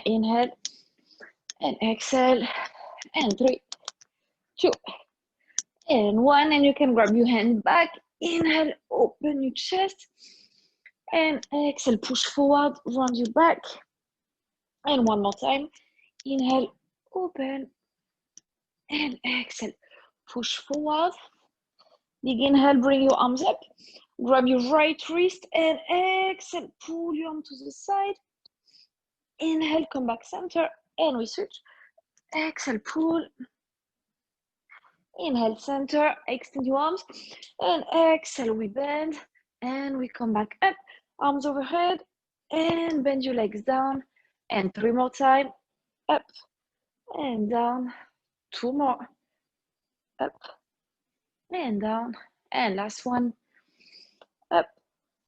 Inhale and exhale, and 3, 2, and 1. And you can grab your hand back. Inhale, open your chest, and exhale, push forward, round your back. And one more time. Inhale, open, and exhale, push forward. Big inhale, bring your arms up. Grab your right wrist and exhale, pull your arm to the side. Inhale, come back center, and we switch. Exhale, pull. Inhale, center, extend your arms, and exhale, we bend, and we come back up. Arms overhead, and bend your legs down, and 3 more time, up, and down, 2 more, up, and down, and last one, up,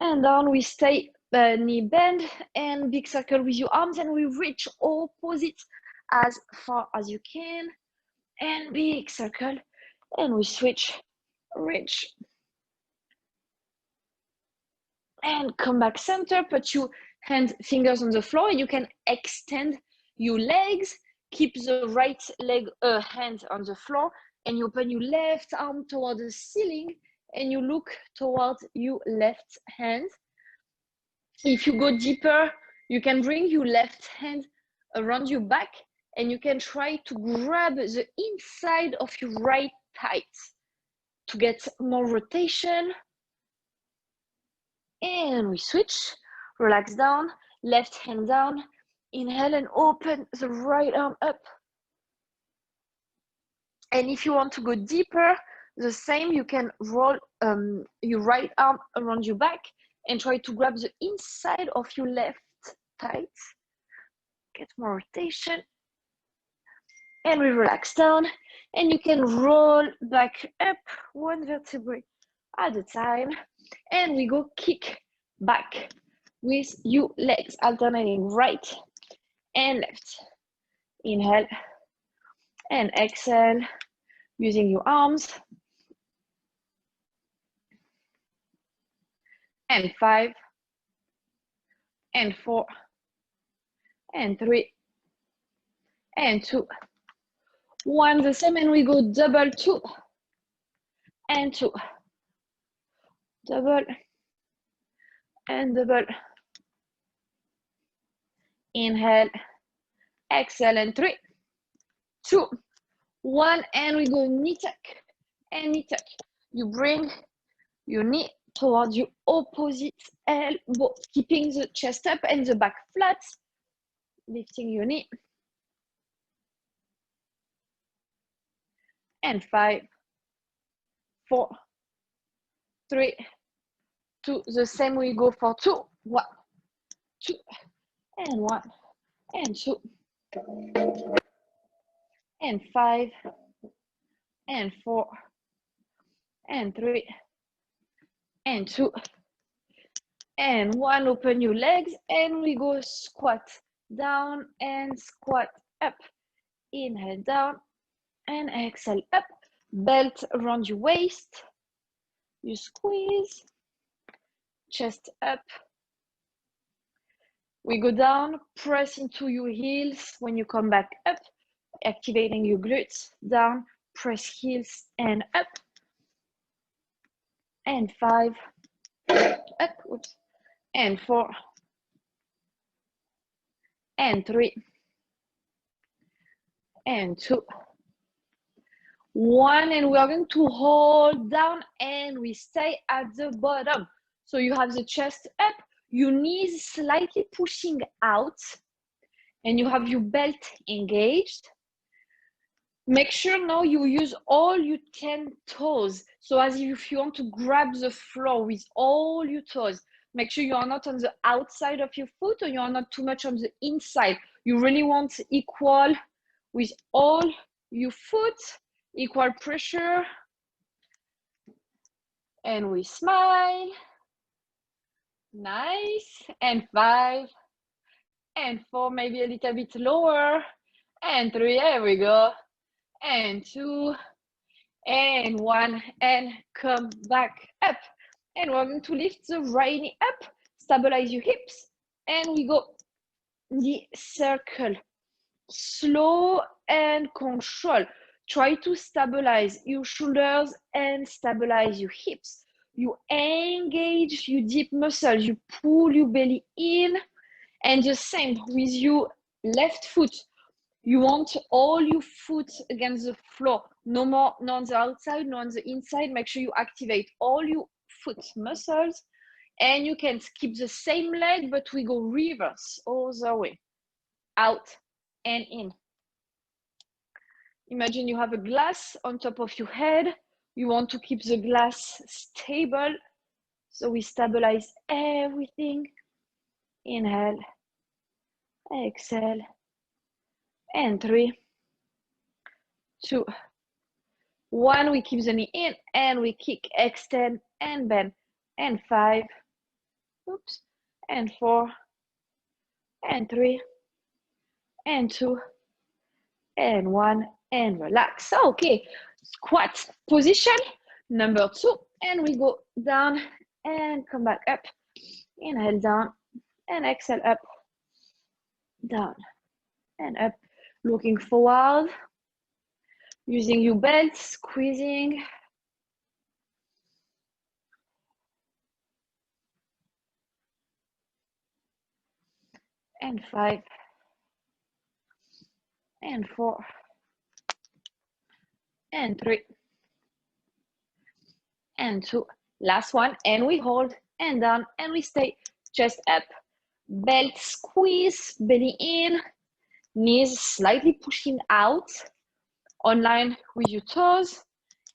and down. We stay knee bend, and big circle with your arms, and we reach opposite as far as you can, and big circle, and we switch, reach, and come back center. Put your fingers on the floor. You can extend your legs, keep the right leg hand on the floor, and you open your left arm toward the ceiling, and you look towards your left hand. If you go deeper, you can bring your left hand around your back, and you can try to grab the inside of your right thigh to get more rotation. And we switch, relax down, left hand down, inhale and open the right arm up. And if you want to go deeper, the same, you can roll your right arm around your back and try to grab the inside of your left thigh. Get more rotation. And we relax down, and you can roll back up 1 vertebrae at a time. And we go kick back with your legs alternating right and left. Inhale and exhale using your arms. And 5, and 4, and 3, and 2, 1. The same, and we go double 2, and 2. Double, and double. Inhale, exhale, and 3, 2, 1. And we go knee tuck, and knee tuck. You bring your knee towards your opposite elbow, keeping the chest up and the back flat, lifting your knee. And 5, 4, 3, 2. The same, we go for 2, 1, 2, and 1, and 2, and 5, and 4, and 3, and 2, and 1. Open your legs, and we go squat down and squat up. Inhale down and exhale up. Belt around your waist. You squeeze, chest up. We go down, press into your heels. When you come back up, activating your glutes. Down, press heels and up. And 5, up, oops, and 4, and 3, and 2, 1. And we are going to hold down, and we stay at the bottom. So you have the chest up, your knees slightly pushing out, and you have your belt engaged. Make sure now you use all your 10 toes. So as if you want to grab the floor with all your toes. Make sure you are not on the outside of your foot, or you are not too much on the inside. You really want equal with all your foot, equal pressure. And we smile. Nice. And 5, and 4, maybe a little bit lower. And 3, there we go. And 2, and 1, and come back up. And we're going to lift the right knee up, stabilize your hips, and we go the circle. Slow and control. Try to stabilize your shoulders and stabilize your hips. You engage your deep muscles. You pull your belly in. And the same with your left foot. You want all your foot against the floor. No more, not on the outside, not on the inside. Make sure you activate all your foot muscles. And you can keep the same leg, but we go reverse all the way. Out and in. Imagine you have a glass on top of your head. You want to keep the glass stable. So we stabilize everything. Inhale, exhale, and 3, 2, 1. We keep the knee in and we kick, extend and bend. And 5, oops, and 4, and 3, and 2, and 1, and relax. Okay, squat position number 2, and we go down and come back up. Inhale, down, and exhale, up, down, and up. Looking forward, using your belt, squeezing. And 5, and 4, and 3, and 2. Last one, and we hold, and down, and we stay. Chest up, belt squeeze, belly in, knees slightly pushing out, on line with your toes,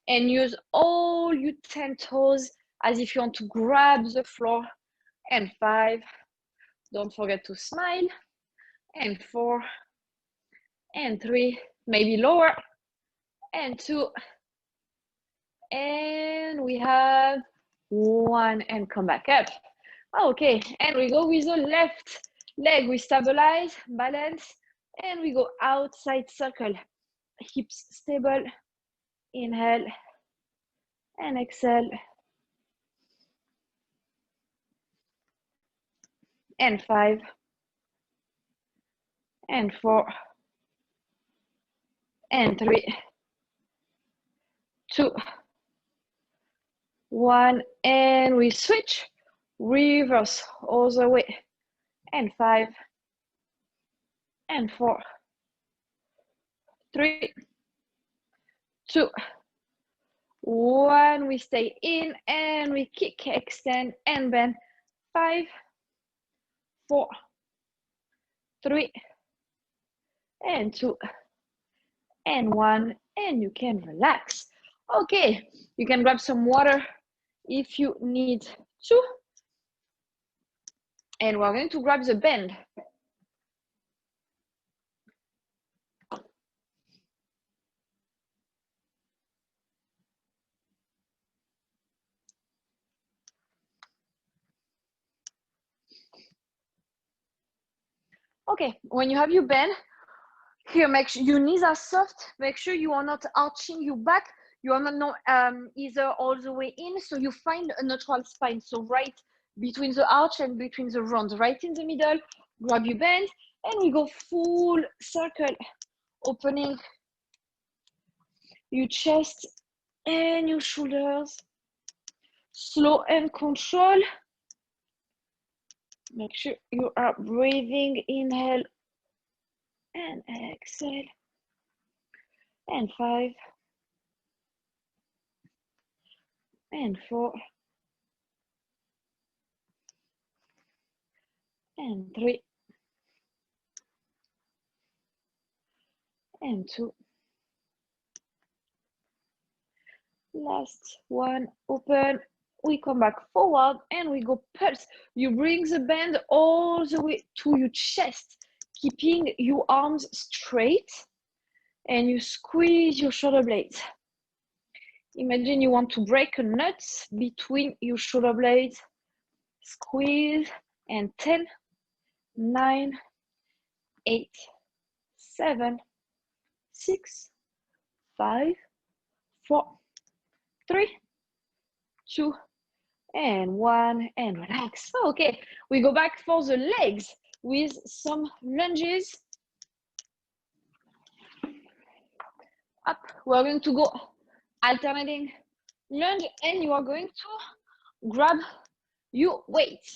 and use all your 10 toes as if you want to grab the floor. And 5, don't forget to smile. And 4, and 3, maybe lower, and 2, and we have 1, and come back up. Okay, and we go with the left leg. We stabilize, balance, and we go outside circle. Hips stable. Inhale and exhale. And 5, and 4, and 3, 2, 1, and we switch. Reverse all the way. And 5, and 4, 3, 2, 1. We stay in and we kick, extend, and bend. 5, 4, 3, and 2, and 1, and you can relax. Okay, you can grab some water if you need to. And we're going to grab the bend. Okay, when you have your bend, here, make sure your knees are soft. Make sure you are not arching your back. You are not either all the way in, so you find a neutral spine. So right between the arch and between the round, right in the middle, grab your bend, and we go full circle, opening your chest and your shoulders. Slow and control. Make sure you are breathing. Inhale and exhale. And 5, and 4, and 3, and 2. Last one, open. We come back forward and we go pulse. You bring the bend all the way to your chest, keeping your arms straight, and you squeeze your shoulder blades. Imagine you want to break a nut between your shoulder blades. Squeeze, and 10, 9, 8, 7, 6, 5, 4, 3, 2, and 1, and relax. Okay, we go back for the legs. with some lunges. Up, we're going to go alternating lunge, and you are going to grab your weight.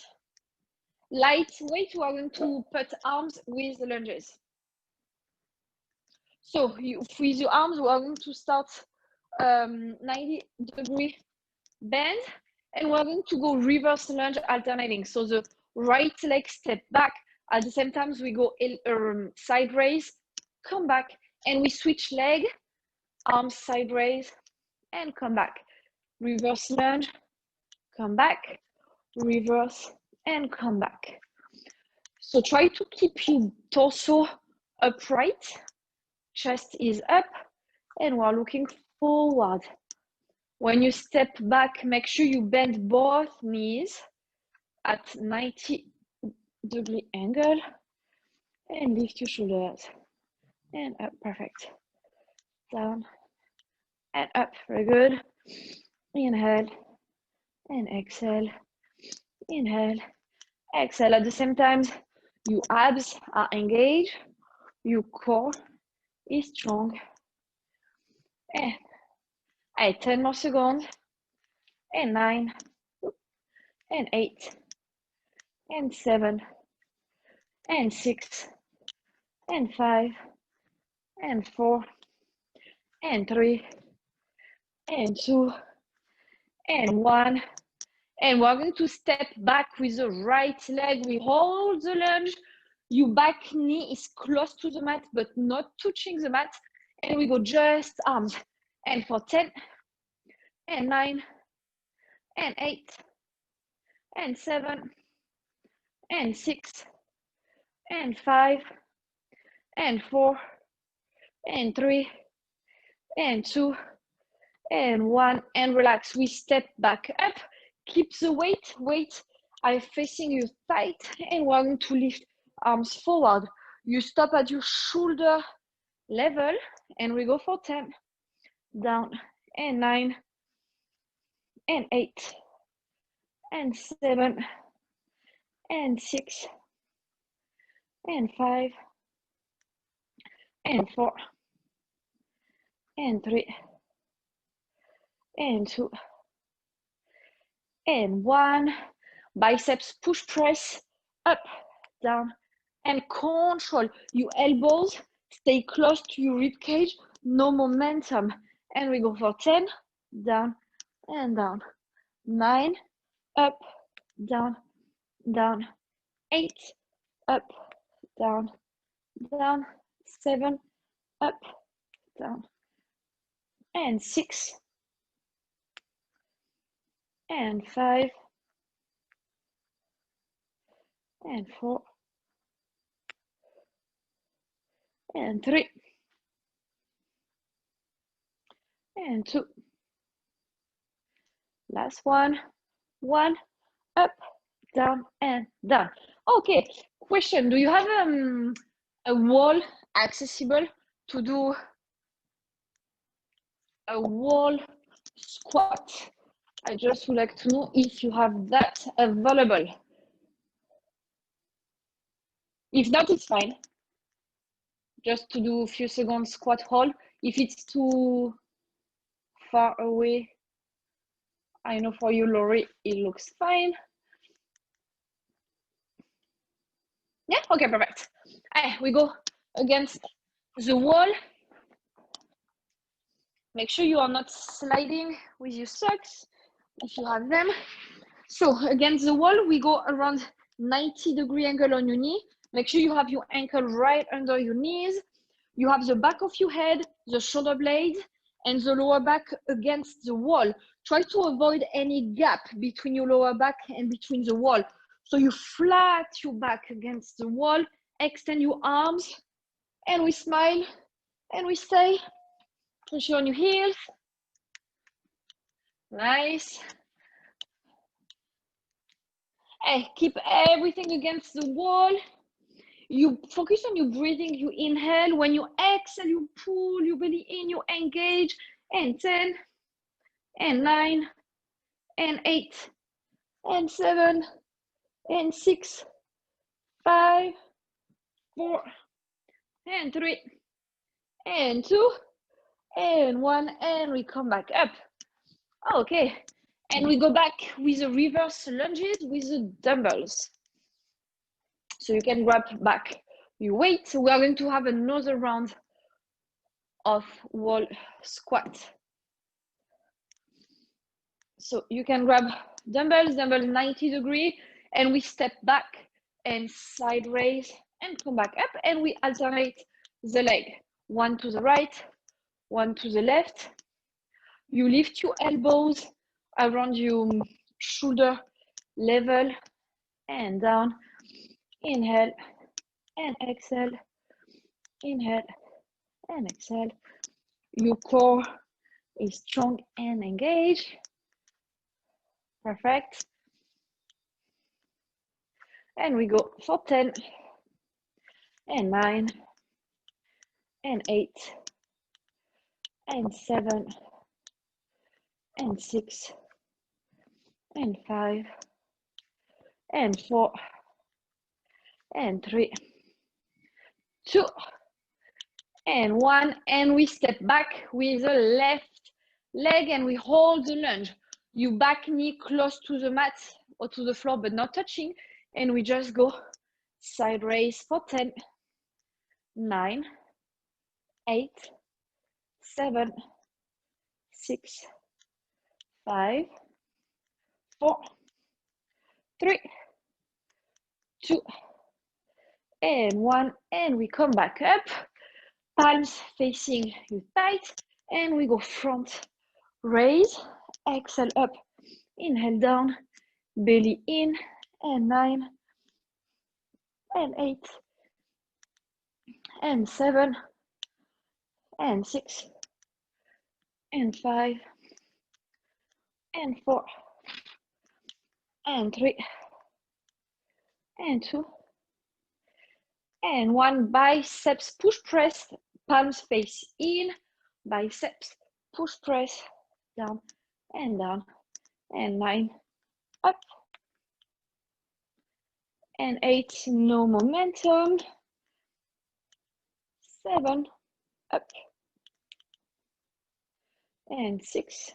Light weight, we are going to put arms with the lunges. So with your arms, we are going to start 90-degree bend, and we're going to go reverse lunge alternating. So the right leg step back, at the same time we go side raise, come back, and we switch leg, arms side raise, and come back. Reverse lunge, come back, reverse, and come back. So try to keep your torso upright, chest is up, and we're looking forward. When you step back, make sure you bend both knees at 90-degree angle, and lift your shoulders, and up, perfect. Down, and up, very good. Inhale, and exhale, inhale, exhale. At the same time, your abs are engaged, your core is strong. And 10 more seconds, and 9, and 8, and 7, and 6, and 5, and 4, and 3, and 2, and 1. And we're going to step back with the right leg. We hold the lunge. Your back knee is close to the mat, but not touching the mat. And we go just arms. And for 10, and 9, and 8, and 7, and 6, and 5, and 4, and 3, and 2, and 1, and relax. We step back up. Keep the weight are facing you tight, and we're going to lift arms forward. You stop at your shoulder level, and we go for 10, down, and 9, and 8, and 7, and 6, and 5, and 4, and 3, and 2, and 1. Biceps push press, up, down, and control your elbows. Stay close to your rib cage, no momentum. And we go for 10, down, and down. 9, up, down, down. 8, up, down, down. 7, up, down. And 6, and 5, and 4, and 3, and 2. Last one, 1, up, down, and down. Okay, question, do you have a wall accessible to do a wall squat? I just would like to know if you have that available. If not, it's fine. Just to do a few seconds squat hold. If it's too far away, I know for you, Laurie, it looks fine. Yeah, okay, perfect. We go against the wall. Make sure you are not sliding with your socks if you have them. So against the wall, we go around 90-degree angle on your knee. Make sure you have your ankle right under your knees. You have the back of your head, the shoulder blades, and the lower back against the wall. Try to avoid any gap between your lower back and between the wall. So you flat your back against the wall, extend your arms, and we smile, and we stay. Push on your heels. Nice. Keep everything against the wall. You focus on your breathing, you inhale. When you exhale, you pull your belly in, you engage. And 10, and 9, and 8, and 7, and 6, 5, 4, and 3, and 2, and 1, and we come back up. Okay, and we go back with the reverse lunges with the dumbbells. So you can grab back your weight. We are going to have another round of wall squat. So you can grab dumbbells 90 degree, and we step back and side raise and come back up, and we alternate the leg, one to the right, one to the left. You lift your elbows around your shoulder level and down. Inhale and exhale, inhale and exhale. Your core is strong and engaged. Perfect. And we go for 10, and 9, and 8, and 7, and 6, and 5, and 4, and 3, 2, and 1, and we step back with the left leg, and we hold the lunge. Your back knee close to the mat or to the floor, but not touching, and we just go side raise for 10, 9, 8, 7, 6, 5, 4, 3, 2, and 1, and we come back up, palms facing you tight, and we go front raise, exhale up, inhale down, belly in, and 9, and 8, and 7, and 6, and 5, and 4, and 3, and 2, and 1. Biceps push press, palms face in, biceps push press, down, and 9, up, and 8, no momentum, 7, up, and 6,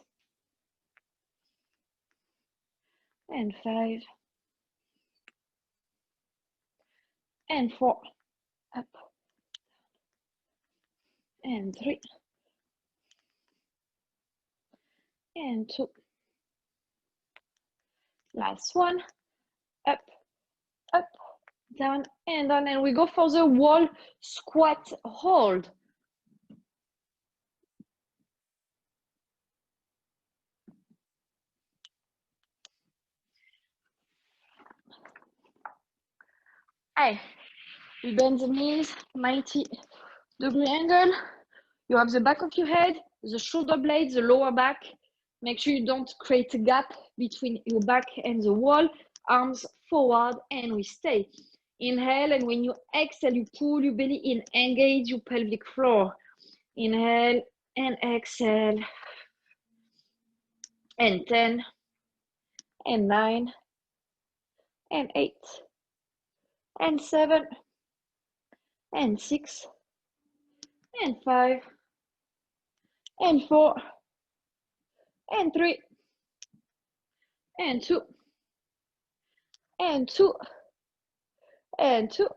and 5, and 4, up, and 3, and 2, last one, up, up, down, and we go for the wall squat hold. Hey, you bend the knees, 90-degree angle. You have the back of your head, the shoulder blades, the lower back. Make sure you don't create a gap between your back and the wall. Arms forward, and we stay. Inhale, and when you exhale, you pull your belly in, engage your pelvic floor. Inhale and exhale. And 10, and 9, and 8, and 7, and 6, and 5, and 4, and 3, and 2, and 2, and 2,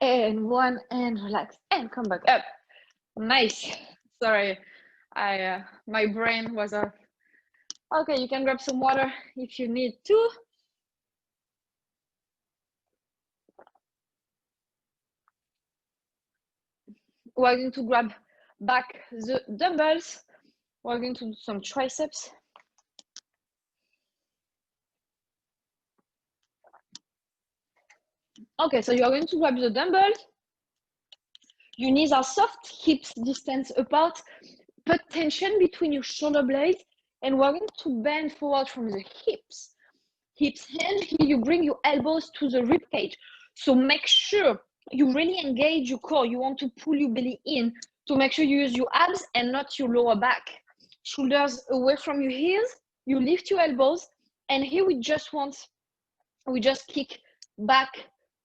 and 1, and relax, and come back up. Nice. Sorry, my brain was off. Okay, you can grab some water if you need to. We're going to grab back the dumbbells. We're going to do some triceps. Okay, so you're going to grab the dumbbells. Your knees are soft, hips distance apart. Put tension between your shoulder blades, and we're going to bend forward from the hips. Hips in, here you bring your elbows to the rib cage. So make sure you really engage your core. You want to pull your belly in to make sure you use your abs and not your lower back. Shoulders away from your heels, you lift your elbows, and here we just kick back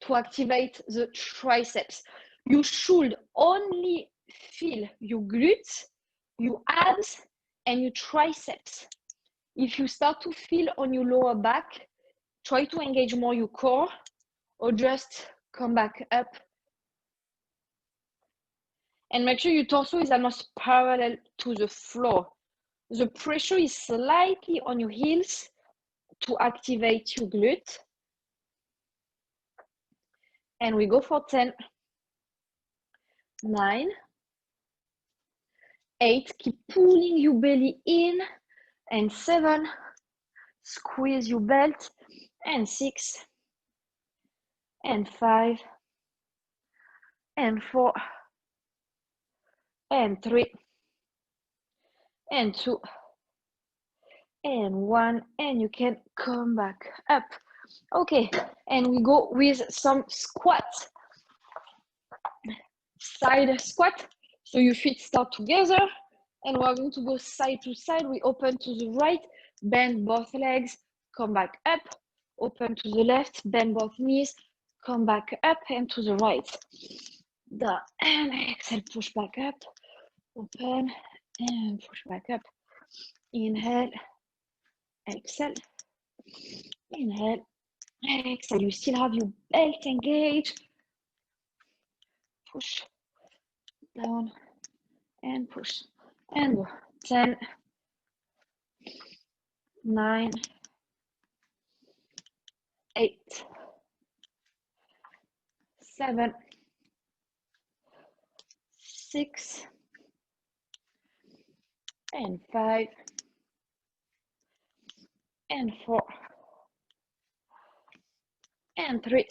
to activate the triceps. You should only feel your glutes, your abs, and your triceps. If you start to feel on your lower back, try to engage more your core or just come back up. And make sure your torso is almost parallel to the floor. The pressure is slightly on your heels to activate your glute. And we go for 10, 9, 8, keep pulling your belly in, and 7, squeeze your belt, and 6, and 5, and 4, and 3, and 2, and 1, and you can come back up. Okay, and we go with some squats. Side squat, so your feet start together, and we're going to go side to side. We open to the right, bend both legs, come back up, open to the left, bend both knees, come back up and to the right. Down and exhale, push back up, open and push back up. Inhale, exhale, inhale, exhale. You still have your belt engaged. Push down and push and go. 10, 9, 8, 7, 6, and 5, and 4, and 3,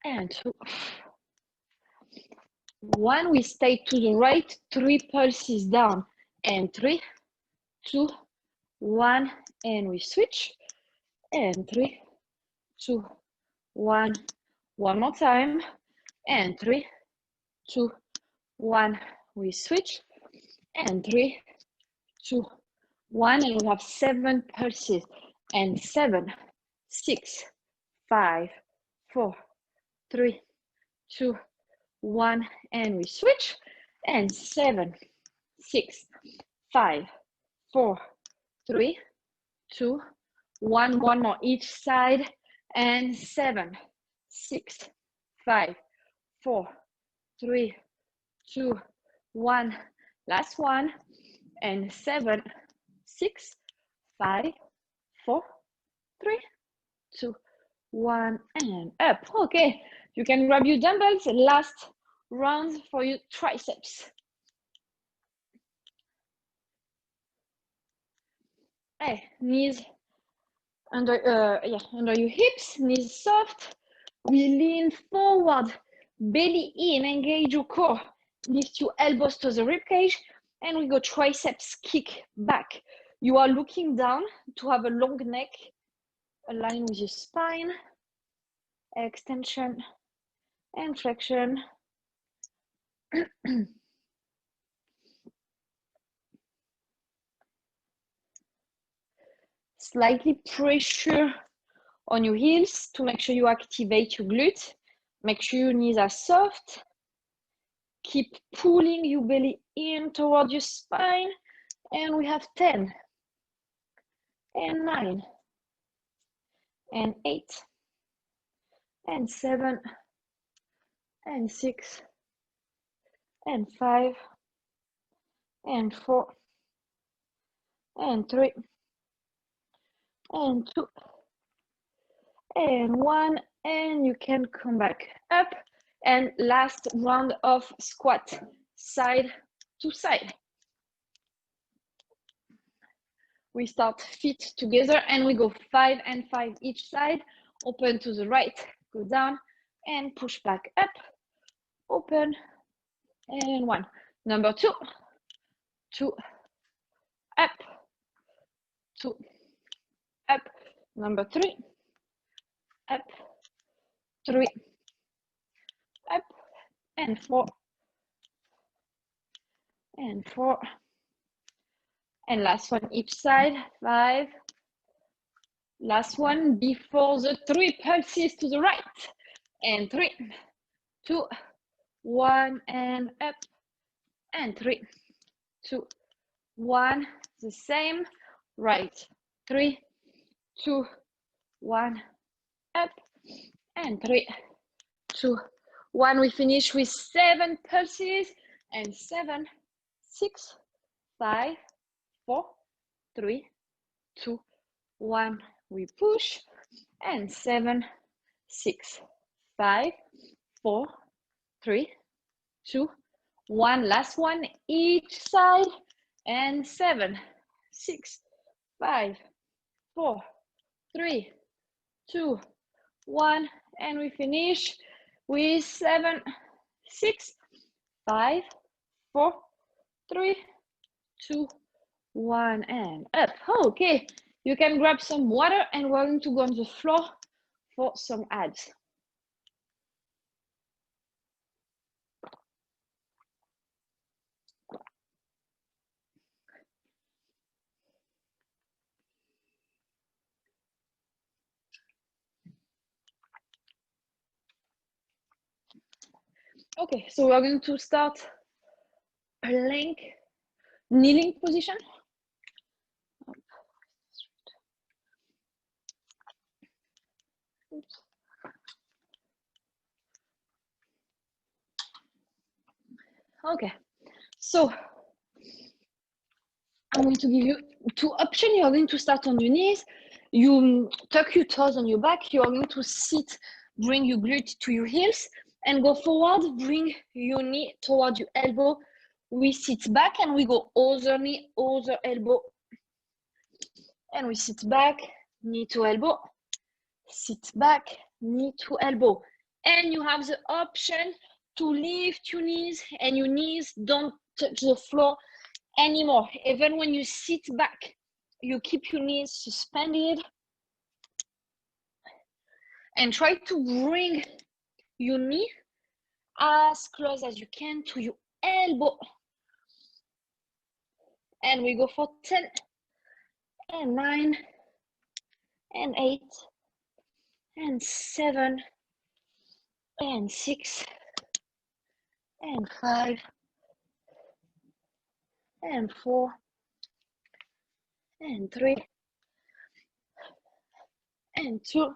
and 2, 1. We stay to the right, 3 pulses down, and 3, 2, 1, and we switch, and 3, 2, 1, one more time, and 3, 2, 1, we switch, and 3, 2, 1, and we have 7 pulses, and 7, 6, 5, 4, 3, 2, 1, and we switch, and 7, 6, 5, 4, 3, 2, 1, one more each side, and 7, 6, 5, 4, 3, 2, 1, last one, and 7, 6, 5, 4, 3, 2, 1, and up. Okay, you can grab your dumbbells. Last round for your triceps. Hey, knees under your hips, knees soft. We lean forward, belly in, engage your core. Lift your elbows to the rib cage, and we go triceps kick back. You are looking down to have a long neck, align with your spine, extension and flexion. Slightly pressure on your heels to make sure you activate your glute. Make sure your knees are soft. Keep pulling your belly in toward your spine. And we have 10, and 9, and 8, and 7, and 6, and 5, and 4, and 3, and 2, and 1, and you can come back up. And last round of squat, side to side. We start feet together and we go 5 and 5 each side. Open to the right, go down and push back up. Open and 1. Number 2, 2, up, 2, up. Number 3, up, 3, up, and 4, and 4. And last one each side, 5, Last one before the 3 pulses to the right. And 3, 2, 1, and up. And 3, 2, 1. The same. Right. 3, 2, 1, up. And 3, 2, 1. We finish with 7 pulses. And 7, 6, 5, 4, 3, 2, 1. We push. And 7, 6, 5, 4, 3, 2, 1. Last one each side. And 7, 6, 5, 4, 3, 2, 1. And we finish with 7, 6, 5, 4, 3, 2, 1, and up. Okay, you can grab some water and we're going to go on the floor for some abs. Okay, so we're going to start plank, kneeling position. Oops. Okay, so I'm going to give you 2 options. You're going to start on your knees. You tuck your toes on your back. You are going to sit, bring your glute to your heels, and go forward. Bring your knee towards your elbow. We sit back and we go other knee, other elbow. And we sit back, knee to elbow. Sit back, knee to elbow. And you have the option to lift your knees, and your knees don't touch the floor anymore. Even when you sit back, you keep your knees suspended. And try to bring your knee as close as you can to your elbow. And we go for 10, and 9, and 8, and 7, and 6, and 5, and 4, and 3, and 2,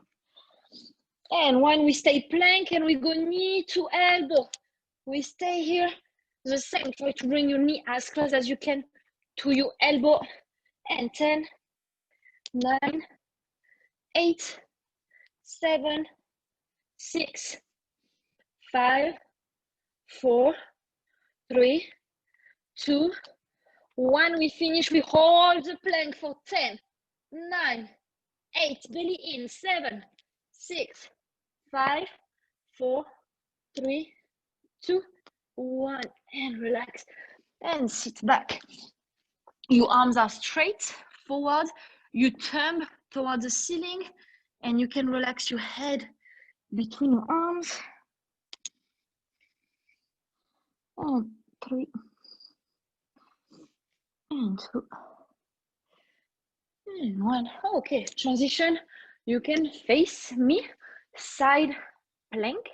and 1. We stay plank and we go knee to elbow. We stay here the same. Try to bring your knee as close as you can to your elbow. And 10, 9, 8, 7, 6, 5, 4, 3, 2, 1. We finish. We hold the plank for 10, 9, 8, belly in, 7, 6, 5, 4, 3, 2, 1, and relax and sit back. Your arms are straight forward. You turn towards the ceiling, and you can relax your head between your arms. And 3, and 2, and 1. Okay, transition. You can face me, side plank.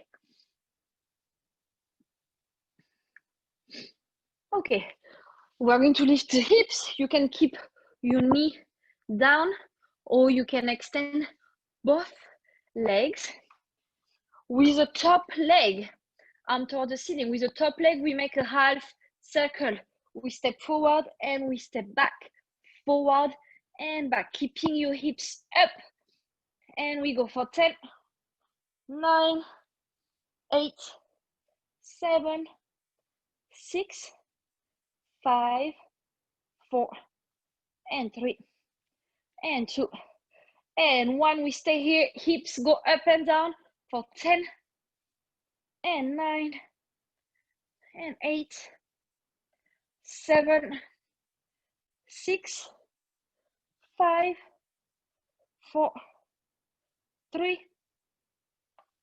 Okay, we're going to lift the hips. You can keep your knee down, or you can extend both legs. With the top leg, arm toward the ceiling. With the top leg, we make a half circle. We step forward and we step back. Forward and back, keeping your hips up. And we go for 10, 9, 8, 7, 6, 5, 4, and 3, and 2, and 1. We stay here. Hips go up and down for 10, and 9, and 8, 7, 6, 5, 4, 3,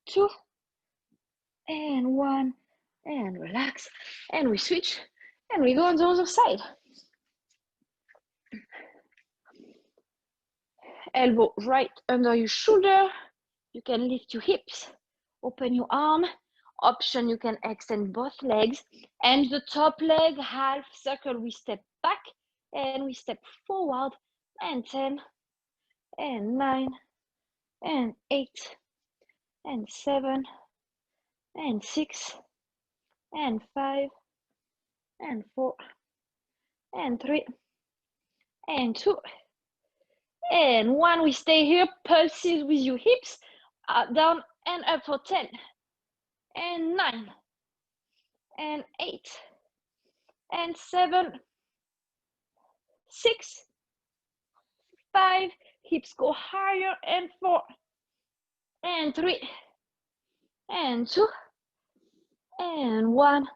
2, and 1, and relax. And we switch, and we go on the other side. elbow right under your shoulder. You can lift your hips, open your arm. Option, you can extend both legs. And the top leg, half circle, we step back and we step forward. And 10, and 9, and 8, and 7, and 6, and 5, and 4, and 3, and 2, and 1. We stay here, pulses with your hips, down and up for 10, and 9, and 8, and 7, 6, 5, hips go higher, and 4, and 3, and 2, and 1,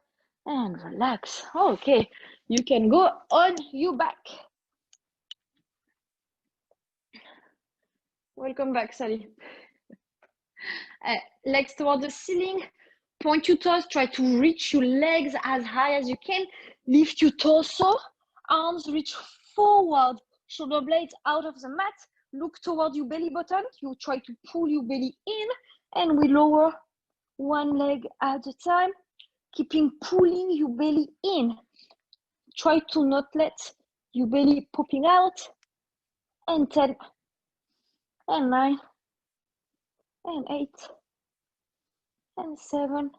and relax. Okay, you can go on your back. Welcome back, Sally. Legs toward the ceiling. Point your toes. Try to reach your legs as high as you can. Lift your torso. Arms reach forward. Shoulder blades out of the mat. Look toward your belly button. You try to pull your belly in. And we lower one leg at a time. Keeping pulling your belly in. Try to not let your belly popping out. And 10. And 9. And 8. And 7.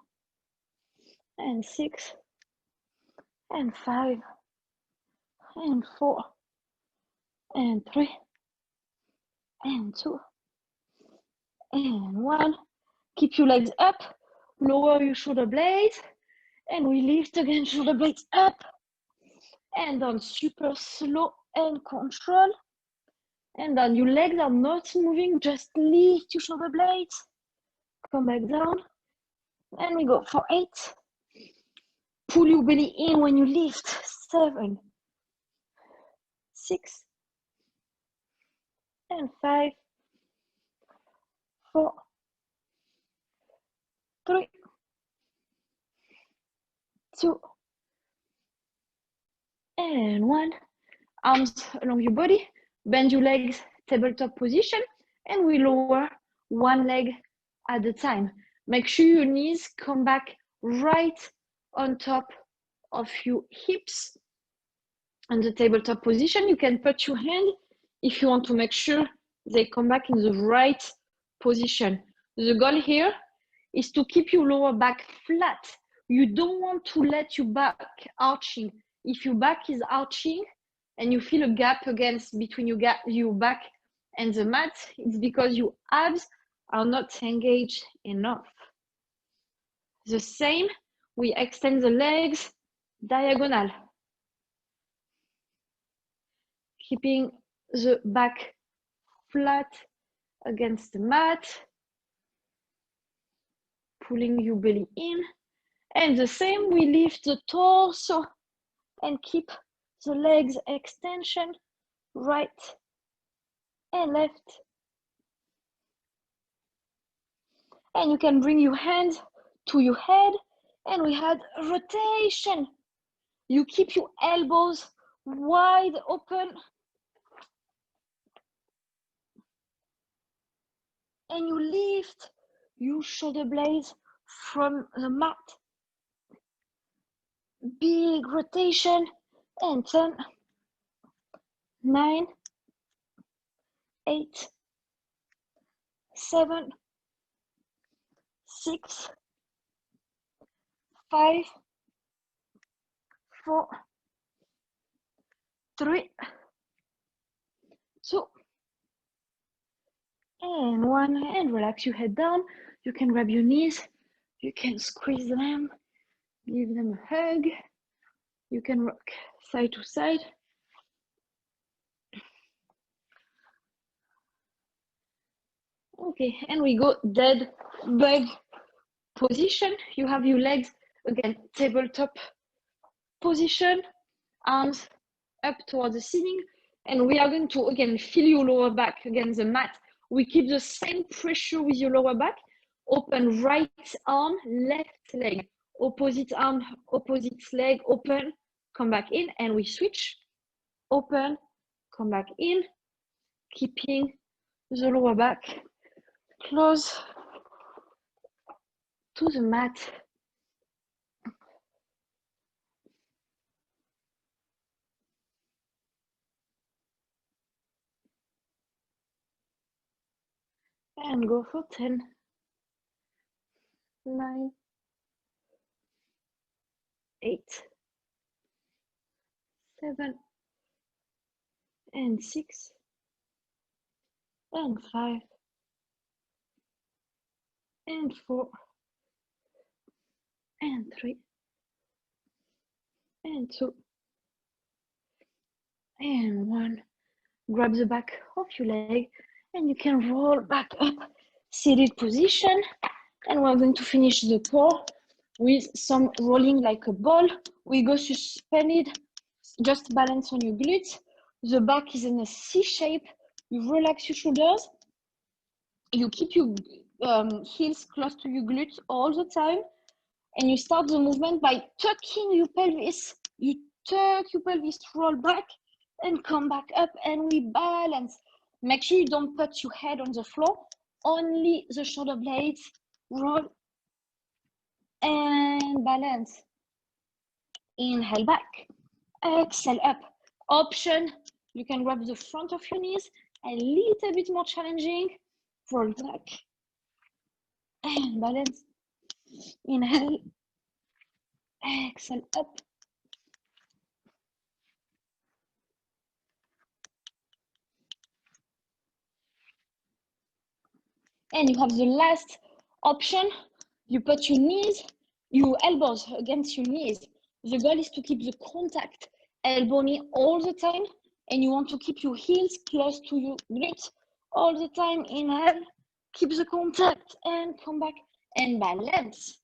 And 6. And 5. And 4. And 3. And 2. And 1. Keep your legs up. Lower your shoulder blades. And we lift again, shoulder blades up. And down, super slow and control. And then your legs are not moving, just lift your shoulder blades. Come back down. And we go for 8. Pull your belly in when you lift. 7, 6, and 5, 4, 3, 2, and 1. Arms along your body. Bend your legs, tabletop position, and we lower one leg at a time. Make sure your knees come back right on top of your hips. On the tabletop position, you can put your hand if you want to make sure they come back in the right position. The goal here is to keep your lower back flat. You don't want to let your back arching. If your back is arching and you feel a gap between your back and the mat, it's because your abs are not engaged enough. The same, we extend the legs diagonal. Keeping the back flat against the mat. Pulling your belly in. And the same, we lift the torso and keep the legs extension right and left. And you can bring your hands to your head and we had rotation. You keep your elbows wide open and you lift your shoulder blades from the mat. Big rotation and 10, 9, 8, 7, 6, 5, 4, 3, 2, and 1, and relax your head down. You can grab your knees, you can squeeze them, give them a hug. You can rock side to side. Okay, and we go dead bug position. You have your legs, again, tabletop position, arms up towards the ceiling. And we are going to, again, feel your lower back against the mat. We keep the same pressure with your lower back. Open right arm, left leg. Opposite arm, opposite leg, open, come back in, and we switch. Open, come back in, keeping the lower back, close to the mat. And go for 10, 9, 8, 7, and 6, and 5, and 4, and 3, and 2, and 1. Grab the back of your leg and you can roll back up, seated position. And we're going to finish the core with some rolling like a ball. We go suspended, just balance on your glutes. The back is in a C shape. You relax your shoulders. You keep your heels close to your glutes all the time. And you start the movement by tucking your pelvis. You tuck your pelvis, roll back, and come back up, and we balance. Make sure you don't put your head on the floor, only the shoulder blades. Roll and balance. Inhale back, exhale up. Option, you can grab the front of your knees, a little bit more challenging. Roll back and balance. Inhale, exhale up. And you have the last option. You put your knees, your elbows against your knees. The goal is to keep the contact elbow knee all the time, and you want to keep your heels close to your glutes all the time. Inhale, keep the contact, and come back and balance.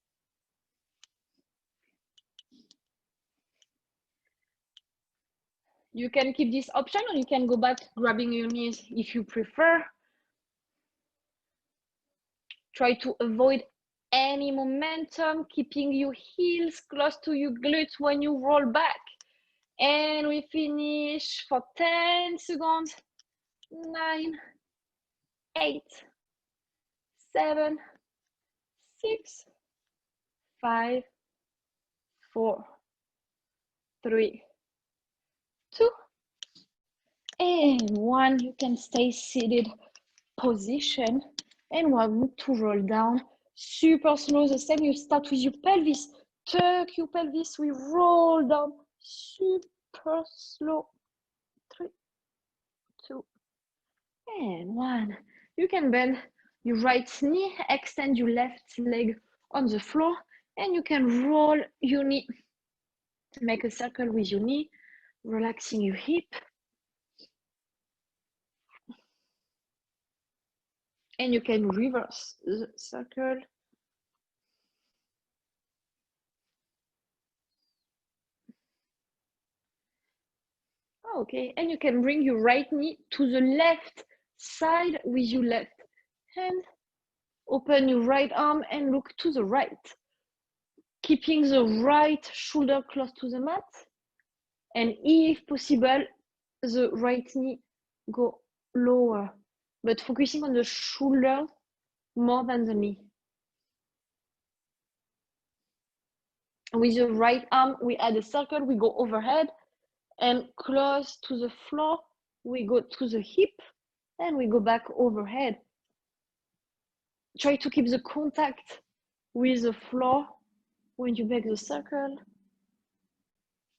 You can keep this option, or you can go back grabbing your knees if you prefer. Try to avoid any momentum, keeping your heels close to your glutes when you roll back. And we finish for 10 seconds. 9, 8, 7, 6, 5, 4, 3, 2, and 1. You can stay seated position. And we're going to roll down super slow. The same, you start with your pelvis. Tuck your pelvis. We roll down super slow. 3, 2, and 1. You can bend your right knee, extend your left leg on the floor, and you can roll your knee. Make a circle with your knee, relaxing your hip. And you can reverse the circle. Okay, and you can bring your right knee to the left side with your left hand. Open your right arm and look to the right. Keeping the right shoulder close to the mat. And if possible, the right knee go lower, but focusing on the shoulder more than the knee. With the right arm, we add a circle, we go overhead, and close to the floor, we go to the hip, and we go back overhead. Try to keep the contact with the floor when you make the circle.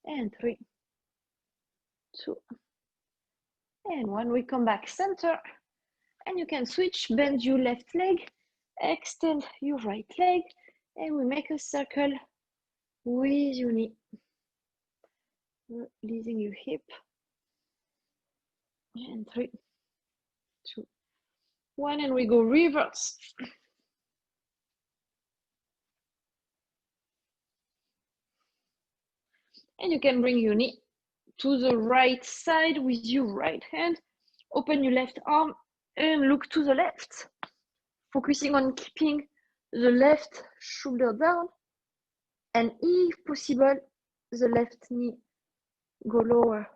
And 3, 2, and 1. We come back center, and you can switch, bend your left leg, extend your right leg, and we make a circle with your knee. Releasing your hip. And 3, 2, 1, and we go reverse. And you can bring your knee to the right side with your right hand. Open your left arm and look to the left. Focusing on keeping the left shoulder down. And if possible, the left knee go lower.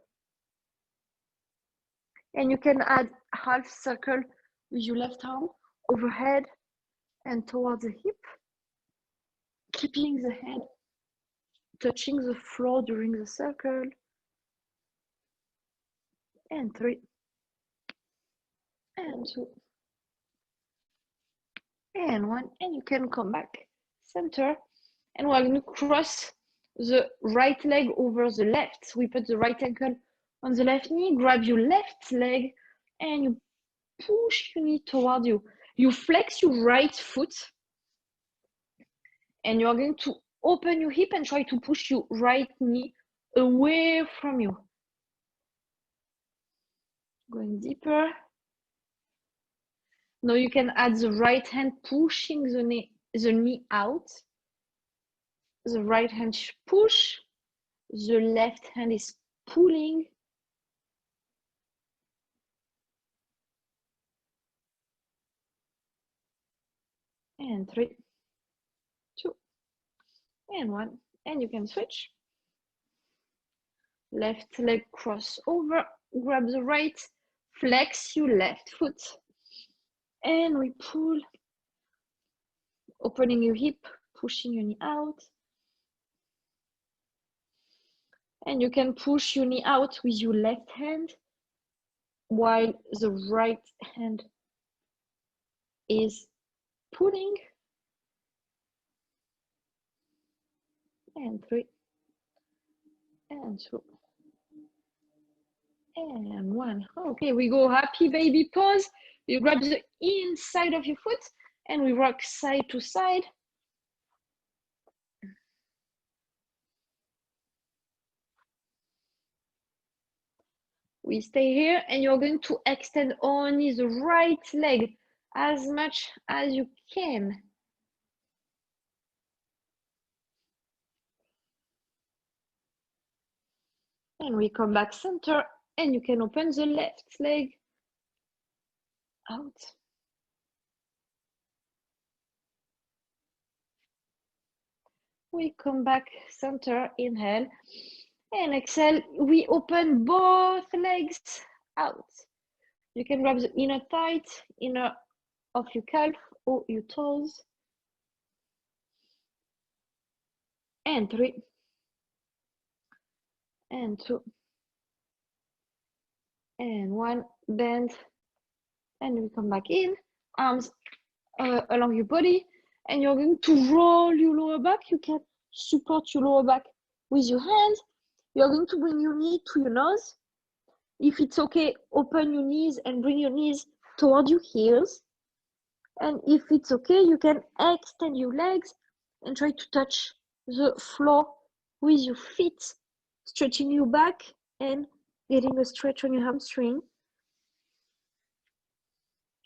And you can add half circle with your left arm overhead and towards the hip, keeping the head touching the floor during the circle. And 3, and 2, and 1, and you can come back center, and we're going to cross the right leg over the left. We put the right ankle on the left knee, grab your left leg, and you push your knee toward you. You flex your right foot, and you're going to open your hip and try to push your right knee away from you. Going deeper. Now you can add the right hand pushing the knee out. The right hand push, the left hand is pulling. And 3, 2, and 1, and you can switch. Left leg cross over, grab the right, flex your left foot, and we pull, opening your hip, pushing your knee out. And you can push your knee out with your left hand while the right hand is pulling. And 3, and 2, and 1. Okay, we go happy baby pose. You grab the inside of your foot and we rock side to side. We stay here and you're going to extend only the right leg as much as you can. And we come back center and you can open the left leg out. We come back center, inhale, and exhale. We open both legs out. You can grab the inner thigh, inner of your calf or your toes. And 3, and 2, and 1, bend, and we come back in, arms along your body, and you're going to roll your lower back. You can support your lower back with your hands. You're going to bring your knee to your nose. If it's okay, open your knees and bring your knees toward your heels. And if it's okay, you can extend your legs and try to touch the floor with your feet, stretching your back and getting a stretch on your hamstring.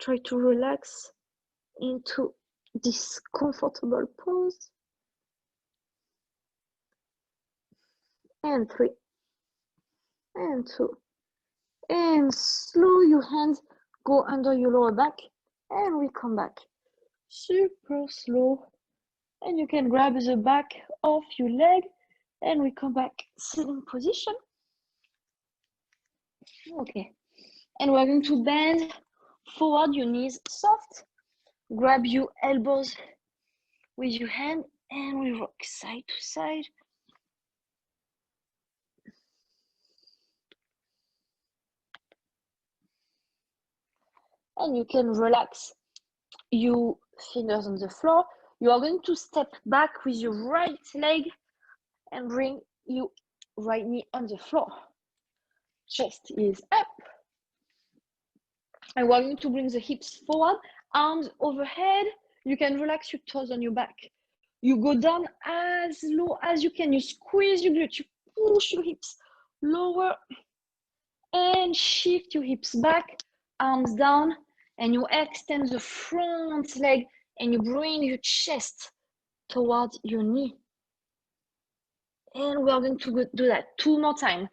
Try to relax into this comfortable pose. And 3, and 2, and slow your hands go under your lower back, and we come back super slow. And you can grab the back of your leg, and we come back sitting position. Okay, and we're going to bend forward, your knees soft. Grab your elbows with your hand, and we rock side to side. And you can relax your fingers on the floor. You are going to step back with your right leg and bring your right knee on the floor. Chest is up. And we're going to bring the hips forward, arms overhead. You can relax your toes on your back. You go down as low as you can. You squeeze your glute. You push your hips lower and shift your hips back, arms down, and you extend the front leg and you bring your chest towards your knee. And we're going to do that 2 more times.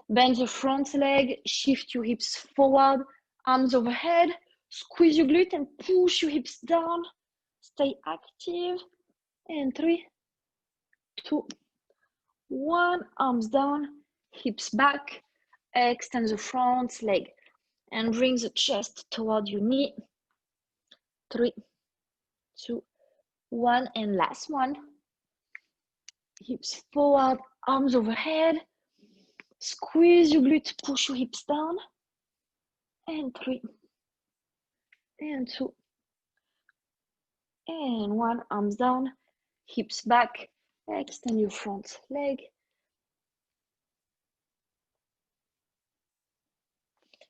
Bend the front leg, shift your hips forward, arms overhead, squeeze your glute and push your hips down. Stay active. And 3, 2, 1, arms down, hips back, extend the front leg and bring the chest toward your knee. 3, 2, 1, and last one. Hips forward, arms overhead. Squeeze your glutes, push your hips down. And 3, and 2, and 1, arms down, hips back, extend your front leg.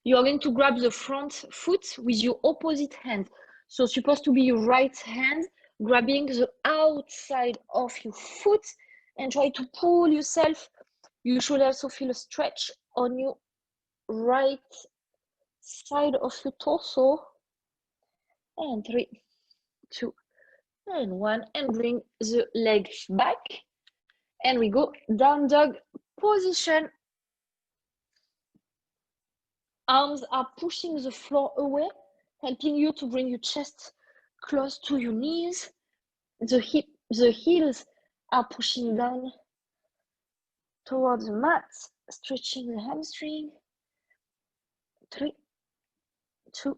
You are going to grab the front foot with your opposite hand. So supposed to be your right hand grabbing the outside of your foot and try to pull yourself. You should also feel a stretch on your right side of your torso. And 3, 2, and 1, and bring the leg back. And we go down dog position. Arms are pushing the floor away, helping you to bring your chest close to your knees. The heels are pushing down towards the mat, stretching the hamstring. 3, 2,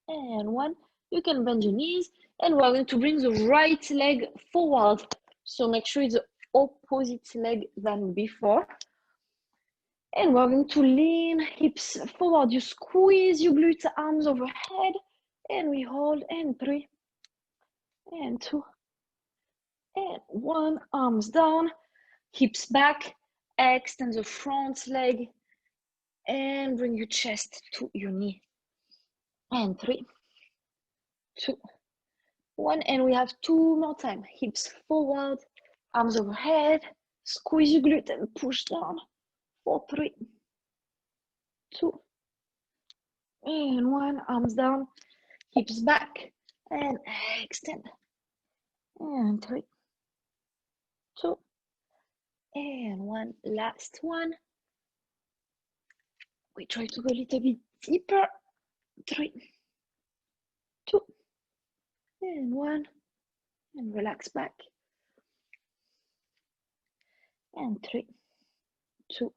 and 1. You can bend your knees, and we're going to bring the right leg forward. So make sure it's the opposite leg than before. And we're going to lean hips forward. You squeeze your glutes, arms overhead, and we hold. And 3, and 2, and 1. Arms down, hips back, extend the front leg, and bring your chest to your knee. And 3, 2, 1. And we have 2 more times. Hips forward, arms overhead, squeeze your glute and push down. 4, 3, 2, and 1. Arms down, hips back, and extend. And 3, 2, and 1. Last one. We try to go a little bit deeper. 3, 2, and 1. And relax back. And 3, 2,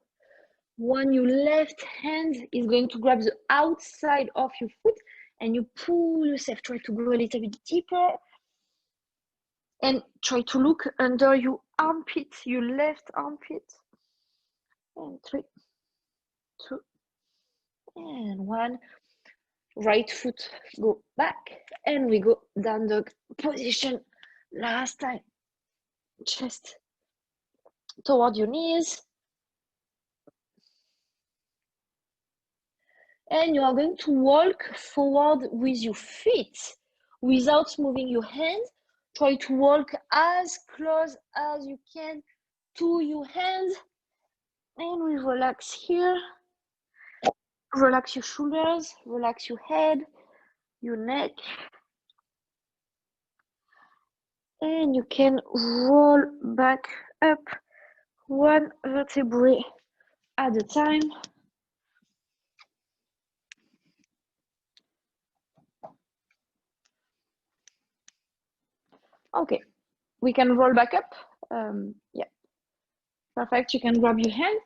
1. Your left hand is going to grab the outside of your foot and you pull yourself. Try to go a little bit deeper. And try to look under your armpit, your left armpit. And 3, 2, and 1. Right foot go back. And we go down dog position. Last time. Chest toward your knees. And you are going to walk forward with your feet without moving your hands. Try to walk as close as you can to your hands. And we relax here. Relax your shoulders, relax your head, your neck. And you can roll back up 1 vertebrae at a time. Okay, we can roll back up. Yeah, perfect. You can grab your hand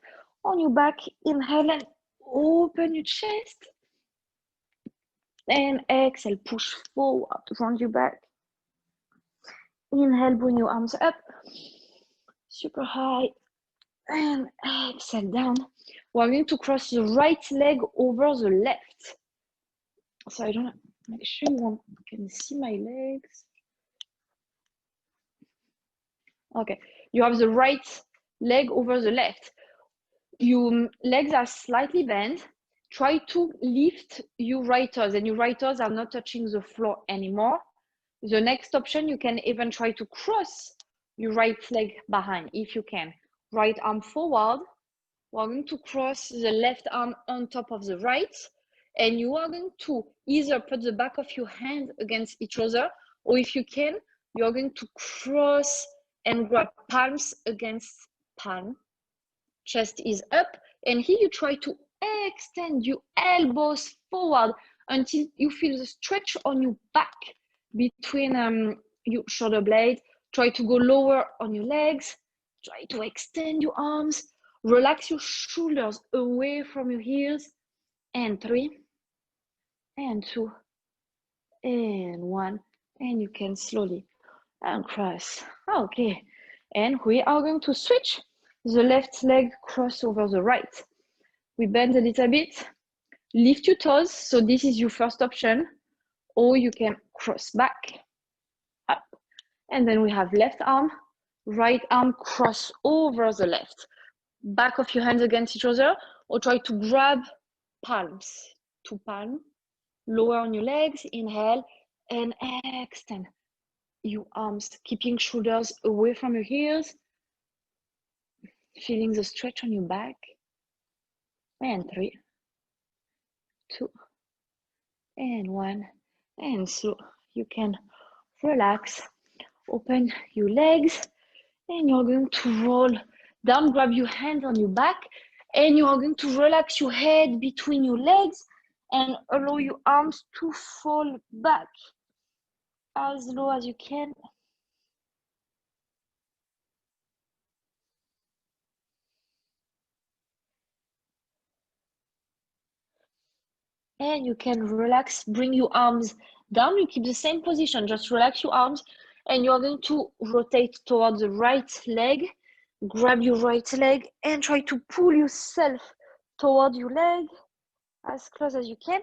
on your back, inhale and open your chest. And exhale, push forward, round your back. Inhale, bring your arms up, super high. And exhale down. We're going to cross the right leg over the left. So I don't make sure you can see my legs. Okay, you have the right leg over the left. Your legs are slightly bent. Try to lift your right toes, and your right toes are not touching the floor anymore. The next option, you can even try to cross your right leg behind if you can. Right arm forward. We're going to cross the left arm on top of the right, and you are going to either put the back of your hand against each other, or if you can, you're going to cross and grab palms against palm. Chest is up, and here you try to extend your elbows forward until you feel the stretch on your back between your shoulder blades. Try to go lower on your legs. Try to extend your arms. Relax your shoulders away from your heels. And 3, and 2, and 1, and you can slowly uncross. Okay, and we are going to switch. The left leg cross over the right. We bend a little bit, lift your toes, so this is your first option, or you can cross back, up, and then we have left arm, right arm cross over the left. Back of your hands against each other, or try to grab palms, 2 palms, lower on your legs, inhale, and extend your arms, keeping shoulders away from your ears, feeling the stretch on your back, and 3, 2, and 1, and so you can relax, open your legs, and you're going to roll down, grab your hands on your back, and you are going to relax your head between your legs and allow your arms to fall back as low as you can. And you can relax, bring your arms down, you keep the same position, just relax your arms, and you're going to rotate toward the right leg, grab your right leg, and try to pull yourself toward your leg as close as you can.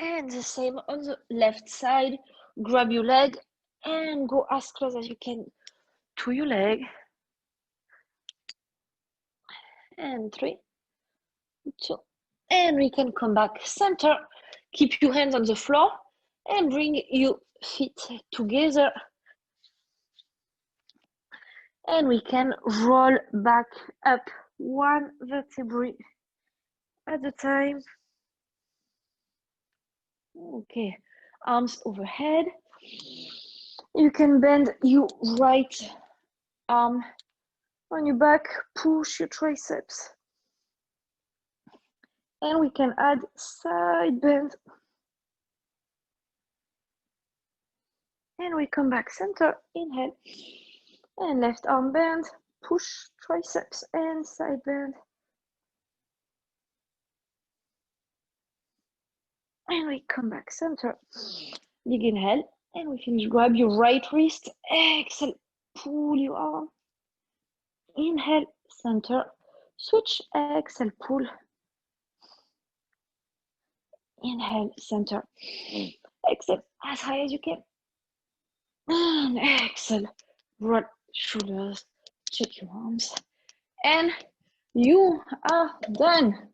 And the same on the left side, grab your leg and go as close as you can to your leg. And 3, 2, and we can come back center. Keep your hands on the floor and bring your feet together. And we can roll back up 1 vertebrae at a time. Okay, arms overhead. You can bend your right arm on your back, push your triceps. And we can add side bend. And we come back center, inhale. And left arm bend, push triceps and side bend. And we come back center. Big inhale. And we can grab your right wrist. Exhale, pull your arm. Inhale, center. Switch, exhale, pull. Inhale, center. Exhale, as high as you can. And exhale, roll shoulders, check your arms. And you are done.